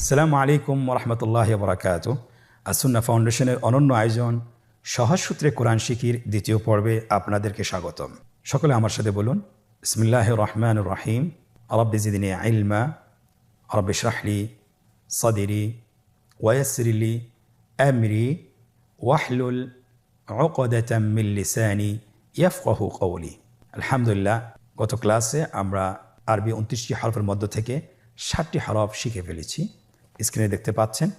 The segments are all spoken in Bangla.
আসসালামু আলাইকুম ওরহমতুল্লাহ বরাকাত। আসুন্না ফাউন্ডেশনের অনন্য আয়োজন সহজ সূত্রে কোরআন শিখির দ্বিতীয় পর্বে আপনাদেরকে স্বাগতম। সকলে আমার সাথে বলুন, বিসমিল্লাহির রহমানির রহিম। রব্বি জিদনি ইলমা, রব্বি ইশরাহ লি সাদরি ওয়ায়াসসির লি আমরি ওয়াহলুল উকদাতাম মিন লিসানি ইয়াফকাহু কওলি। আলহামদুলিল্লাহ, গত ক্লাসে আমরা আরবি 29টি হরফের মধ্য থেকে 60টি হরফ শিখে ফেলেছি। স্ক্রিনে দেখতে পাচ্ছেন।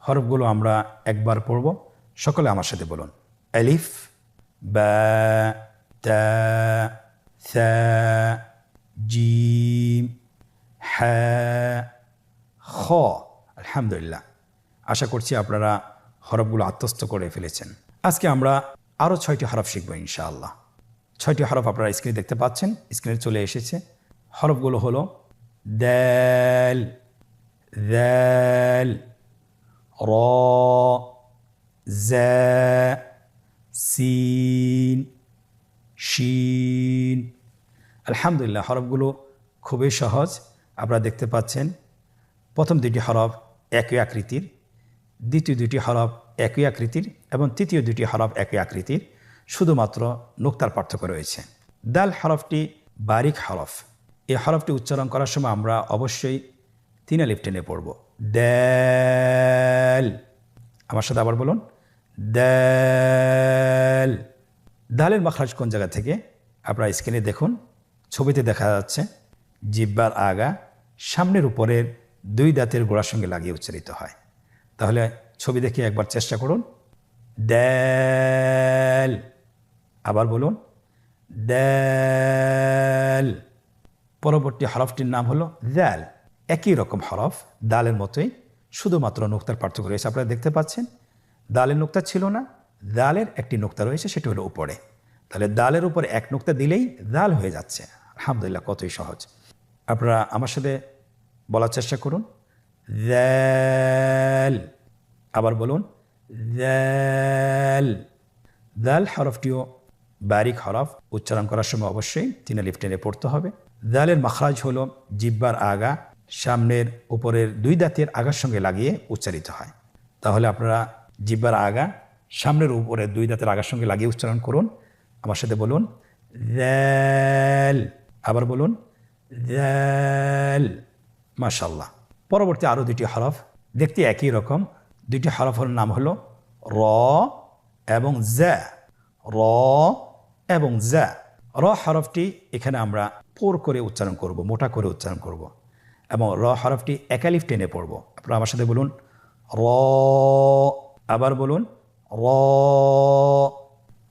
হরফগুলো আমরা একবার পড়ব। সকলে আমার সাথে বলুন, আলিফ, বা, তা, থা, জিম, হা, খ। আলহামদুলিল্লাহ, আশা করছি আপনারা হরফগুলো আত্মস্থ করে ফেলেছেন। আজকে আমরা আরও 6টি হরফ শিখব ইনশাআল্লাহ। 6টি হরফ আপনারা স্ক্রিনে দেখতে পাচ্ছেন, স্ক্রিনে চলে এসেছে। হরফগুলো হলো দাল, ذال، را، زا، সিন, শিন। আলহামদুলিল্লাহ, হরফগুলো খুবই সহজ। আপনারা দেখতে পাচ্ছেন প্রথম দুটি হরফ একই আকৃতির, দ্বিতীয় দুটি হরফ একই আকৃতির এবং তৃতীয় দুটি হরফ একই আকৃতির, শুধুমাত্র নুক্তার পার্থক্য রয়েছে। দাল হরফটি বারিক হরফ। এই হরফটি উচ্চারণ করার সময় আমরা অবশ্যই 3 আলিফ টেনে পড়ব। দাল, আমার সাথে আবার বলুন, দাল। দালের মাখরাজ কোন জায়গা থেকে? আপনারা স্ক্রিনে দেখুন, ছবিতে দেখা যাচ্ছে জিহ্বার আগা সামনের উপরের 2 দাঁতের গোড়ার সঙ্গে লাগিয়ে উচ্চারিত হয়। তাহলে ছবি দেখে একবার চেষ্টা করুন, দাল। আবার বলুন, দাল। পরবর্তী হরফটির নাম হলো দাল। একই রকম হরফ, দালের মতোই, শুধুমাত্র নুক্তার পার্থক্য রয়েছে। আপনারা দেখতে পাচ্ছেন দালের নুক্তা ছিল না, দালের একটি নুক্তা রয়েছে, সেটি হলো উপরে। তাহলে দালের উপরে এক নুক্তা দিলেই দাল হয়ে যাচ্ছে। আলহামদুলিল্লাহ, কতই সহজ। আপনারা আমার সাথে বলার চেষ্টা করুন, দাল। আবার বলুন, দাল। দাল হরফটিও বারিক হরফ। উচ্চারণ করার সময় অবশ্যই 3 আলিফ টেনে পড়তে হবে। দালের মাখরাজ হলো জিহ্বার আগা সামনের উপরের 2 দাঁতের আগার সঙ্গে লাগিয়ে উচ্চারিত হয়। তাহলে আপনারা জিহ্বার আগা সামনের উপরের 2 দাঁতের আগার সঙ্গে লাগিয়ে উচ্চারণ করুন। আমার সাথে বলুন, দাল। আবার বলুন, দাল। মাশাআল্লাহ। পরবর্তী আরও 2টি হরফ দেখতে একই রকম। 2টি হরফের নাম হলো র এবং জা। র এবং জা। র হরফটি এখানে আমরা পোর করে উচ্চারণ করব, মোটা করে উচ্চারণ করব এবং র হরফটি এক আলিফ টেনে পড়ব। আপনারা আমার সাথে বলুন, র। আবার বলুন, র।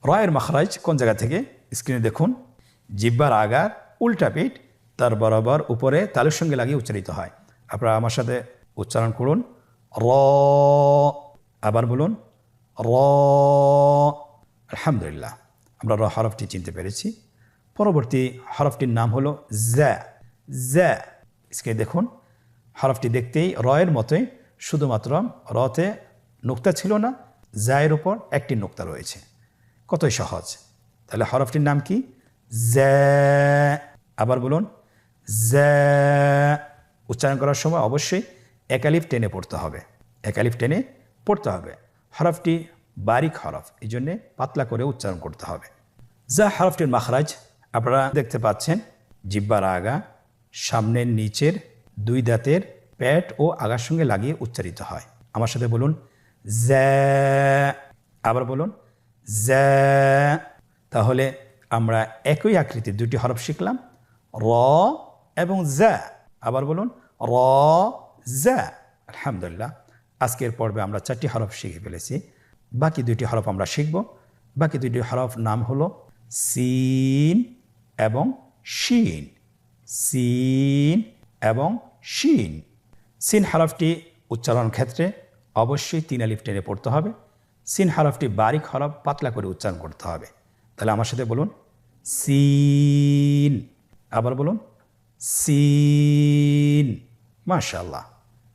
রয়ের মাখরাজ কোন জায়গা থেকে? স্ক্রিনে দেখুন, জিহ্বার আগার উল্টা পিঠ তার বরাবর উপরে তালুর সঙ্গে লাগিয়ে উচ্চারিত হয়। আপনারা আমার সাথে উচ্চারণ করুন, র। আবার বলুন, র। আলহামদুলিল্লাহ, আমরা র হরফটি চিনতে পেরেছি। পরবর্তী হরফটির নাম হলো জা। জা। স্ক্রিনে দেখুন, হরফটি দেখতেই রয়ের মতোই, শুধুমাত্র রতে নুক্তা ছিল না, জায়ের উপর একটি নুক্তা রয়েছে। কতই সহজ। তাহলে হরফটির নাম কি? জা। আবার বলুন, জা। উচ্চারণ করার সময় অবশ্যই এক আলিফ টেনে পড়তে হবে, এক আলিফ টেনে পড়তে হবে। হরফটি বারিক হরফ, এই জন্যে পাতলা করে উচ্চারণ করতে হবে। জা হরফটির মাখরাজ আপনারা দেখতে পাচ্ছেন, জিহ্বার আগা সামনের নিচের 2 দাঁতের পেট ও আগার সঙ্গে লাগিয়ে উচ্চারিত হয়। আমার সাথে বলুন, জা। আবার বলুন, জা। তাহলে আমরা একই আকৃতির 2টি হরফ শিখলাম, র এবং জা। আবার বলুন, র, জা। আলহামদুলিল্লাহ, আজকের পর্বে আমরা 4টি হরফ শিখে ফেলেছি। বাকি 2টি হরফ আমরা শিখব। বাকি 2টি হরফ নাম হলো সিন এবং শিন। সিন এবং শিন। সিন হরফটি উচ্চারণ ক্ষেত্রে অবশ্যই 3 আলিফ টেনে পড়তে হবে। সিন হরফটি বারিক হরফ, পাতলা করে উচ্চারণ করতে হবে। তাহলে আমার সাথে বলুন, সিন। আবার বলুন, সিন। মাশাআল্লাহ,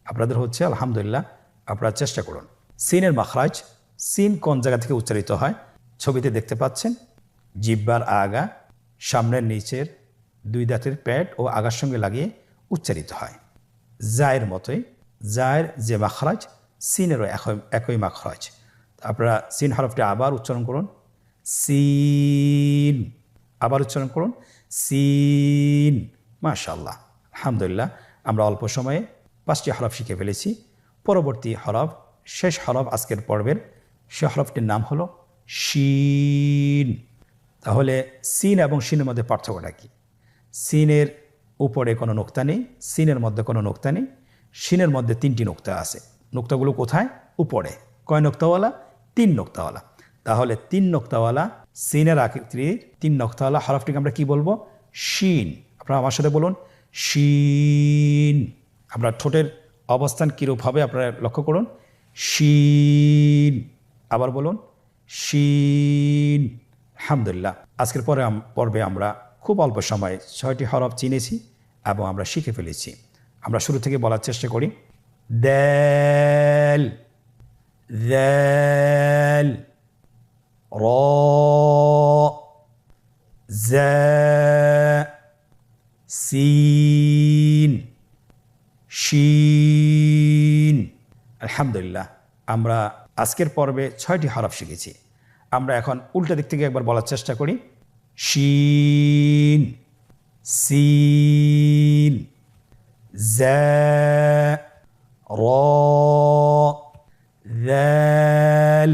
আপনাদের হচ্ছে। আলহামদুলিল্লাহ, আপনারা চেষ্টা করুন। সিনের মাখরাজ, সিন কোন জায়গা থেকে উচ্চারিত হয়? ছবিতে দেখতে পাচ্ছেন, জিহ্বার আগা সামনের নিচের 2 দাঁতের পেট ও আগার সঙ্গে লাগিয়ে উচ্চারিত হয়। জায়ের মতোই জায়ের যে মাখরাজ সিনেরও একই মাখরাজ। আপনারা সিন হরফটি আবার উচ্চারণ করুন, সিন, আবার উচ্চারণ করুন, সিন। মাশাআল্লাহ, আলহামদুলিল্লাহ, আমরা অল্প সময়ে 5টি হরফ শিখে ফেলেছি। পরবর্তী হরফ, শেষ হরফ আজকের পর্বের, সে হরফটির নাম হলো শিন। তাহলে সিন এবং শিনের মধ্যে পার্থক্যটা কি? সিনের উপরে কোনো নোক্তা নেই, সিনের মধ্যে কোনো নোক্তা নেই। শিনের মধ্যে 3টি নোক্তা আছে। নোক্তাগুলো কোথায়? উপরে। কয় নোক্তাওয়ালা? 3 নোক্তাওয়ালা। তাহলে 3 নোক্তাওয়ালা সিনের আকৃতির 3 নোক্তাওয়ালা হরফটিকে আমরা কি বলবো? শিন। আপনারা আমার সাথে বলুন, শিন। আমরা ঠোঁটের অবস্থান কীরূপ হবে আপনারা লক্ষ্য করুন, শিন। আবার বলুন, শিন। আলহামদুলিল্লাহ, আজকের পর্বে আমরা খুব অল্প সময়ে 6টি হরফ চিনেছি এবং আমরা শিখে ফেলেছি। আমরা শুরু থেকে বলার চেষ্টা করি। দাল, দাল, র, জা, সিন, শিন। আলহামদুলিল্লাহ, আমরা আজকের পর্বে 6টি হরফ শিখেছি। আমরা এখন উল্টা দিক থেকে একবার বলার চেষ্টা করি। শিন, সিন, জা, র, দাল,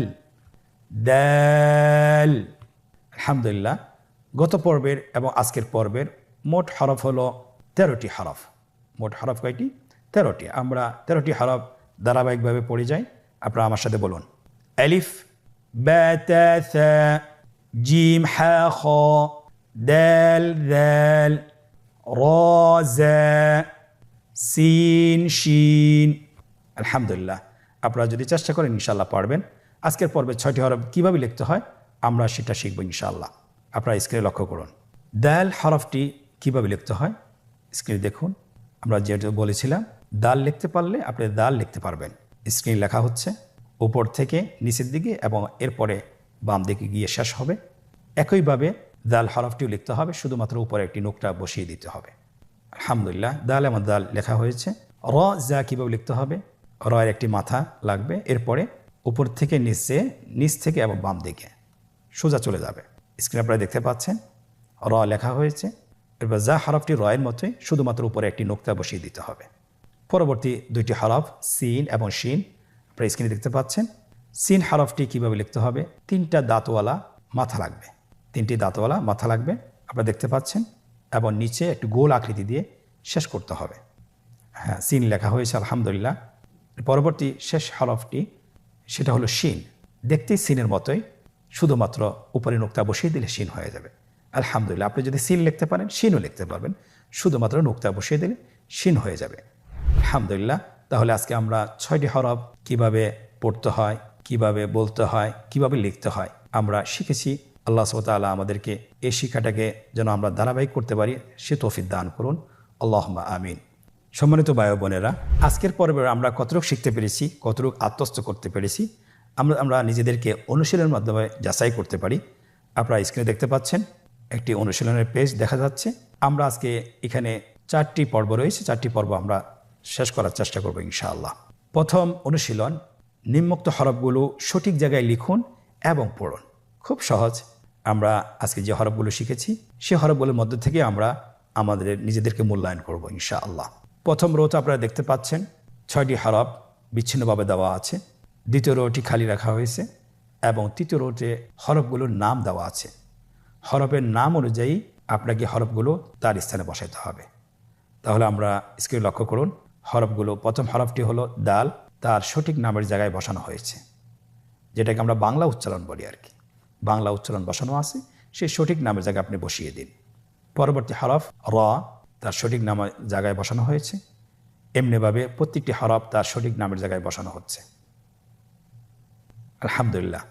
দাল। আলহামদুলিল্লাহ, গত পর্বের এবং আজকের পর্বের মোট হরফ হলো 13টি হরফ। মোট হরফ কয়টি? 13টি। আমরা 13টি হরফ ধারাবাহিকভাবে পড়ে যাই। আপনারা আমার সাথে বলুন। আলিফ, বা, তা, সা, জিম, হা, খ, দাল, দাল, র, জা, সিন, শিন। আলহামদুলিল্লাহ, আপনারা যদি চেষ্টা করেন ইনশাআল্লাহ পারবেন। আজকের পর্বে 6টি হরফ কীভাবে লিখতে হয় আমরা সেটা শিখব ইনশাআল্লাহ। আপনারা স্ক্রিনে লক্ষ্য করুন। দাল হরফটি কীভাবে লিখতে হয় স্ক্রিনে দেখুন। আমরা যেটা বলেছিলাম, দাল লিখতে পারলে আপনি দাল লিখতে পারবেন। স্ক্রিনে লেখা হচ্ছে উপর থেকে নিচের দিকে এবং এরপরে বাম দিকে গিয়ে শেষ হবে। একইভাবে দাল হরফটিও লিখতে হবে, শুধুমাত্র উপরে একটি নোকটা বসিয়ে দিতে হবে। আলহামদুলিল্লাহ, দাল এবং দাল লেখা হয়েছে। র, যা কীভাবে লিখতে হবে? র এর একটি মাথা লাগবে, এরপরে উপর থেকে নিচে, নিচ থেকে এবং বাম দিকে সোজা চলে যাবে। স্ক্রিনে আপনারা দেখতে পাচ্ছেন র লেখা হয়েছে। এরপর যা হরফটি র এর মতোই, শুধুমাত্র উপরে একটি নোকতা বসিয়ে দিতে হবে। পরবর্তী 2টি হরফ সিন এবং শিন আপনারা স্ক্রিনে দেখতে পাচ্ছেন। সিন হরফটি কীভাবে লিখতে হবে? 3টা দাঁতওয়ালা মাথা লাগবে, 3টি দাঁতওয়ালা মাথা লাগবে আপনারা দেখতে পাচ্ছেন, এবং নিচে একটু গোল আকৃতি দিয়ে শেষ করতে হবে। হ্যাঁ, সিন লেখা হয়েছে আলহামদুলিল্লাহ। পরবর্তী শেষ হরফটি সেটা হলো শিন। দেখতেই সিনের মতোই, শুধুমাত্র উপরে নোকতা বসিয়ে দিলে শিন হয়ে যাবে। আলহামদুলিল্লাহ, আপনি যদি সিন লিখতে পারেন শিনও লিখতে পারবেন, শুধুমাত্র নোকতা বসিয়ে দিলে শিন হয়ে যাবে। আলহামদুলিল্লাহ, তাহলে আজকে আমরা 6টি হরফ কিভাবে পড়তে হয়, কিভাবে বলতে হয়, কিভাবে লিখতে হয় আমরা শিখেছি। আল্লাহ সুবহানাহু ওয়া তাআলা আমাদেরকে এই শিক্ষাটাকে যেন আমরা ধারাবাহিক করতে পারি সে তৌফিক দান করুন। আল্লাহুম্মা আমিন। সম্মানিত ভাই বোনেরা, আজকের পর্বে আমরা কতটুকু শিখতে পেরেছি, কতটুকু আত্মস্থ করতে পেরেছি আমরা নিজেদেরকে অনুশীলনের মাধ্যমে যাচাই করতে পারি। আপনারা স্ক্রিনে দেখতে পাচ্ছেন একটি অনুশীলনের পেজ দেখা যাচ্ছে। আমরা আজকে এখানে 4টি পর্ব রয়েছে, 4টি পর্ব আমরা শেষ করার চেষ্টা করব ইনশাআল্লাহ। প্রথম অনুশীলন, নিম্নোক্ত হরফগুলো সঠিক জায়গায় লিখুন এবং পড়ুন। খুব সহজ। আমরা আজকে যে হরফগুলো শিখেছি সে হরফগুলোর মধ্যে থেকে আমরা আমাদের নিজেদেরকে মূল্যায়ন করব ইনশাআল্লাহ। প্রথম রোতে আপনারা দেখতে পাচ্ছেন 6টি হরফ বিচ্ছিন্নভাবে দেওয়া আছে। দ্বিতীয় রোটি খালি রাখা হয়েছে এবং তৃতীয় রোতে হরফগুলোর নাম দেওয়া আছে। হরফের নাম অনুযায়ী আপনাকে হরফগুলো তার স্থানে বসাইতে হবে। তাহলে আমরা স্ক্রিনে লক্ষ্য করুন, হরফগুলো, প্রথম হরফটি হলো দাল, তার সঠিক নামের জায়গায় বসানো হয়েছে, যেটাকে আমরা বাংলা উচ্চারণ বলি আর কি। বাংলা উচ্চারণ বসানো আছে, সেই সঠিক নামের জায়গায় আপনি বসিয়ে দিন। পরবর্তী হরফ র, তার সঠিক নামের জায়গায় বসানো হয়েছে। এমনিভাবে প্রত্যেকটি হরফ তার সঠিক নামের জায়গায় বসানো হচ্ছে। আলহামদুলিল্লাহ,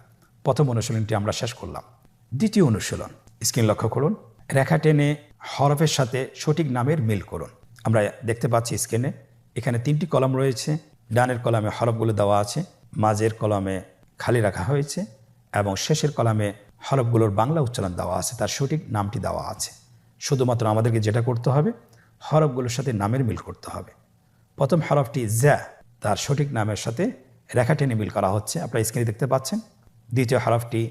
প্রথম অনুশীলনটি আমরা শেষ করলাম। দ্বিতীয় অনুশীলন, স্ক্রিন লক্ষ্য করুন, রেখা টেনে হরফের সাথে সঠিক নামের মিল করুন। আমরা দেখতে পাচ্ছি স্ক্রিনে এখানে 3টি কলাম রয়েছে। ডানের কলামে হরফগুলো দেওয়া আছে, মাঝের কলামে খালি রাখা হয়েছে এবং শেষের কলামে হরফগুলোর বাংলা উচ্চারণ দেওয়া আছে, তার সঠিক নামটি দেওয়া আছে। শুধুমাত্র আমাদেরকে যেটা করতে হবে, হরফগুলোর সাথে নামের মিল করতে হবে। প্রথম হরফটি জ্যা, তার সঠিক নামের সাথে রেখা টেনে মিল করা হচ্ছে, আপনারা স্ক্রিনে দেখতে পাচ্ছেন। দ্বিতীয় হরফটি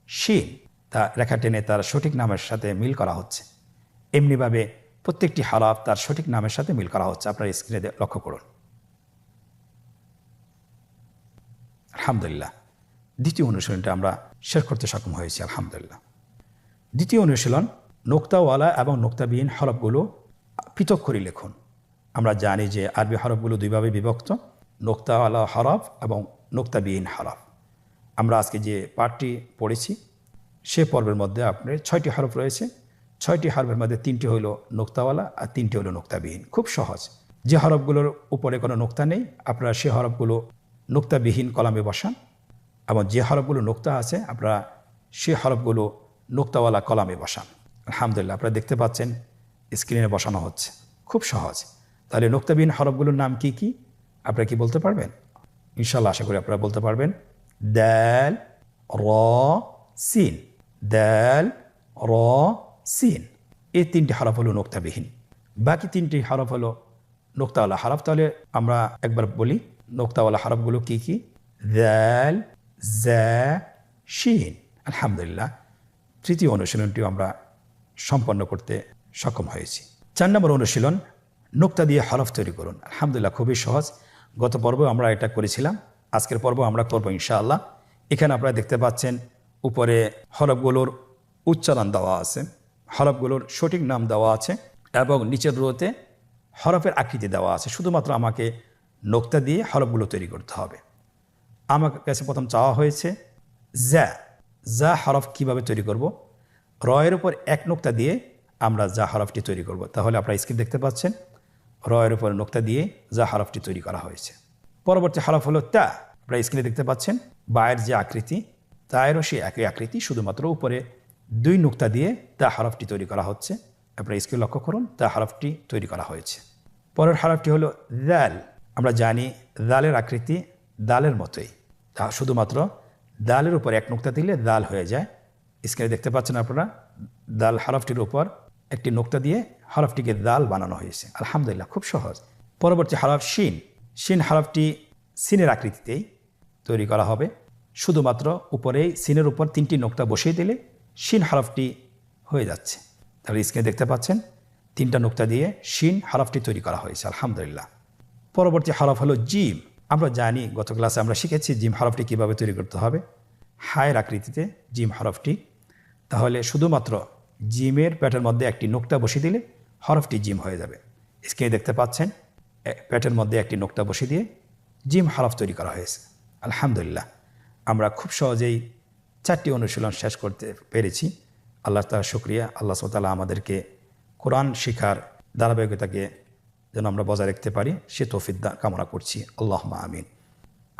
শিন, তা রেখা টেনে তার সঠিক নামের সাথে মিল করা হচ্ছে। এমনিভাবে প্রত্যেকটি হরফ তার সঠিক নামের সাথে মিল করা হচ্ছে, আপনারা স্ক্রিনে লক্ষ্য করুন। আলহামদুলিল্লাহ, দ্বিতীয় অনুশীলনটা আমরা শেষ করতে সক্ষম হয়েছি আলহামদুলিল্লাহ। দ্বিতীয় অনুশীলন, নোক্তাওয়ালা এবং নোক্তাবিহীন হরফগুলো পৃথক করে লিখুন। আমরা জানি যে আরবি হরফগুলো দুইভাবে বিভক্ত, নোক্তাওয়ালা হরফ এবং নোক্তাবিহীন হরফ। আমরা আজকে যে পাঠটি পড়েছি সে পর্বের মধ্যে আপনার 6টি হরফ রয়েছে। 6টি হরফের মধ্যে 3টি হলো নোক্তাওয়ালা আর 3টি হলো নোক্তাবিহীন। খুব সহজ। যে হরফগুলোর উপরে কোনো নোক্তা নেই আপনারা সে হরফগুলো নোক্তাবিহীন কলামে বসান, এবং যে হরফগুলো নোক্তা আছে আপনারা সে হরফগুলো নোক্তাওয়ালা কলামে বসান। আলহামদুলিল্লাহ, আপনারা দেখতে পাচ্ছেন স্ক্রিনে বসানো হচ্ছে। খুব সহজ। তাহলে নোক্তাবিহীন হরফগুলোর নাম কি কি আপনারা কি বলতে পারবেন? ইনশাআল্লাহ আশা করি আপনারা বলতে পারবেন। দাল, র, সিন। দাল, র, সিন, এই 3টি হরফ হলো নোক্তাবিহীন। বাকি 3টি হরফ হলো নোক্তাওয়ালা হরফ। তাহলে আমরা একবার বলি নোক্তাওয়ালা হরফগুলো কি কি? দাল, জা, শিন। আলহামদুলিল্লাহ, তৃতীয় অনুশীলনটিও আমরা সম্পন্ন করতে সক্ষম হয়েছি। 4 নম্বর অনুশীলন, নোক্তা দিয়ে হরফ তৈরি করুন। আলহামদুলিল্লাহ, খুবই সহজ। গত পর্ব আমরা এটা করেছিলাম, আজকের পর্ব আমরা করবো ইনশাআল্লাহ। এখানে আপনারা দেখতে পাচ্ছেন উপরে হরফগুলোর উচ্চারণ দেওয়া আছে, হরফগুলোর সঠিক নাম দেওয়া আছে, এবং নিচের রোতে হরফের আকৃতি দেওয়া আছে। শুধুমাত্র আমাকে নোক্তা দিয়ে হরফগুলো তৈরি করতে হবে। আমার কাছে প্রথম চাওয়া হয়েছে যা। যা হরফ কিভাবে তৈরি করব? রয়ের উপর এক নোক্তা দিয়ে আমরা যা হরফটি তৈরি করব। তাহলে আপনারা স্ক্রিন দেখতে পাচ্ছেন রয়ের উপর নোক্তা দিয়ে যা হরফটি তৈরি করা হয়েছে। পরবর্তী হরফ হলো তা। আপনারা স্ক্রিনে দেখতে পাচ্ছেন বায়ের যে আকৃতি, তায়েরও সেই একই আকৃতি, শুধুমাত্র উপরে 2 নোক্তা দিয়ে তা হরফটি তৈরি করা হচ্ছে। আপনারা স্ক্রিনে লক্ষ্য করুন, তা হরফটি তৈরি করা হয়েছে। পরের হরফটি হলো দাল। আমরা জানি দালের আকৃতি দালের মতোই, তা শুধুমাত্র দালের উপর এক নোক্তা দিলে দাল হয়ে যায়। স্ক্রিনে দেখতে পাচ্ছেন আপনারা দাল হরফটির উপর একটি নোক্তা দিয়ে হরফটিকে দাল বানানো হয়েছে। আলহামদুলিল্লাহ, খুব সহজ। পরবর্তী হরফ শিন। শিন হরফটি সিনের আকৃতিতেই তৈরি করা হবে। শুধুমাত্র উপরেই সিনের উপর 3টি নোক্তা বসিয়ে দিলে শিন হরফটি হয়ে যাচ্ছে। তাহলে স্ক্রিনে দেখতে পাচ্ছেন 3টা নোক্তা দিয়ে শিন হরফটি তৈরি করা হয়েছে। আলহামদুলিল্লাহ। পরবর্তী হরফ হলো জিম। আমরা জানি গত ক্লাসে আমরা শিখেছি জিম হরফটি কীভাবে তৈরি করতে হবে। হায়ের আকৃতিতে জিম হরফটি। তাহলে শুধুমাত্র জিমের পেটের মধ্যে একটি নোক্তা বসিয়ে দিলে হরফটি জিম হয়ে যাবে। স্ক্রিনে দেখতে পাচ্ছেন পেটের মধ্যে একটি নোক্তা বসিয়ে দিয়ে জিম হরফ তৈরি করা হয়েছে। আলহামদুলিল্লাহ, আমরা খুব সহজেই 4টি অনুশীলন শেষ করতে পেরেছি। আল্লাহ তাআলার শুকরিয়া। আল্লাহ সুবহানাহু ওয়া তাআলা আমাদেরকে কোরআন শিখার ধারাবাহিকতাকে যেন আমরা বজায় রাখতে পারি সে তৌফিক কামনা করছি। আল্লাহুম্মা আমিন।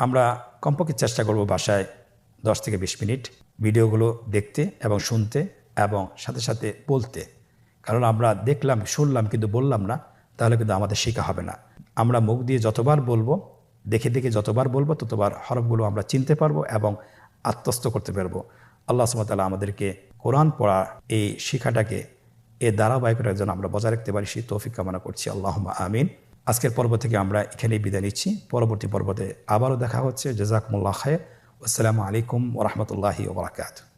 আমরা কমপক্ষে চেষ্টা করব বাসায় 10 থেকে 20 মিনিট ভিডিওগুলো দেখতে এবং শুনতে এবং সাথে সাথে বলতে। কারণ আমরা দেখলাম, শুনলাম, কিন্তু বললাম না, তাহলে কিন্তু আমাদের শেখা হবে না। আমরা মুখ দিয়ে যতবার বলবো, দেখে দেখে যতবার বলবো, ততবার হরফগুলো আমরা চিনতে পারবো এবং আত্মস্থ করতে পারবো। আল্লাহ সুবহানাহু ওয়া তাআলা আমাদেরকে কোরআন পড়া এই শিক্ষাটাকে, এই ধারাবাহিকতার জন্য আমরা বজায় রাখতে পারি সেই তৌফিক কামনা করছি। আল্লাহুম্মা আমিন। আজকের পর্ব থেকে আমরা এখানেই বিদায় নিচ্ছি। পরবর্তী পর্বতে আবারও দেখা হচ্ছে। জাযাকুমুল্লাহ খায়র। আসসালামু আলাইকুম ওয়া রাহমাতুল্লাহি ওয়া বারাকাতুহু।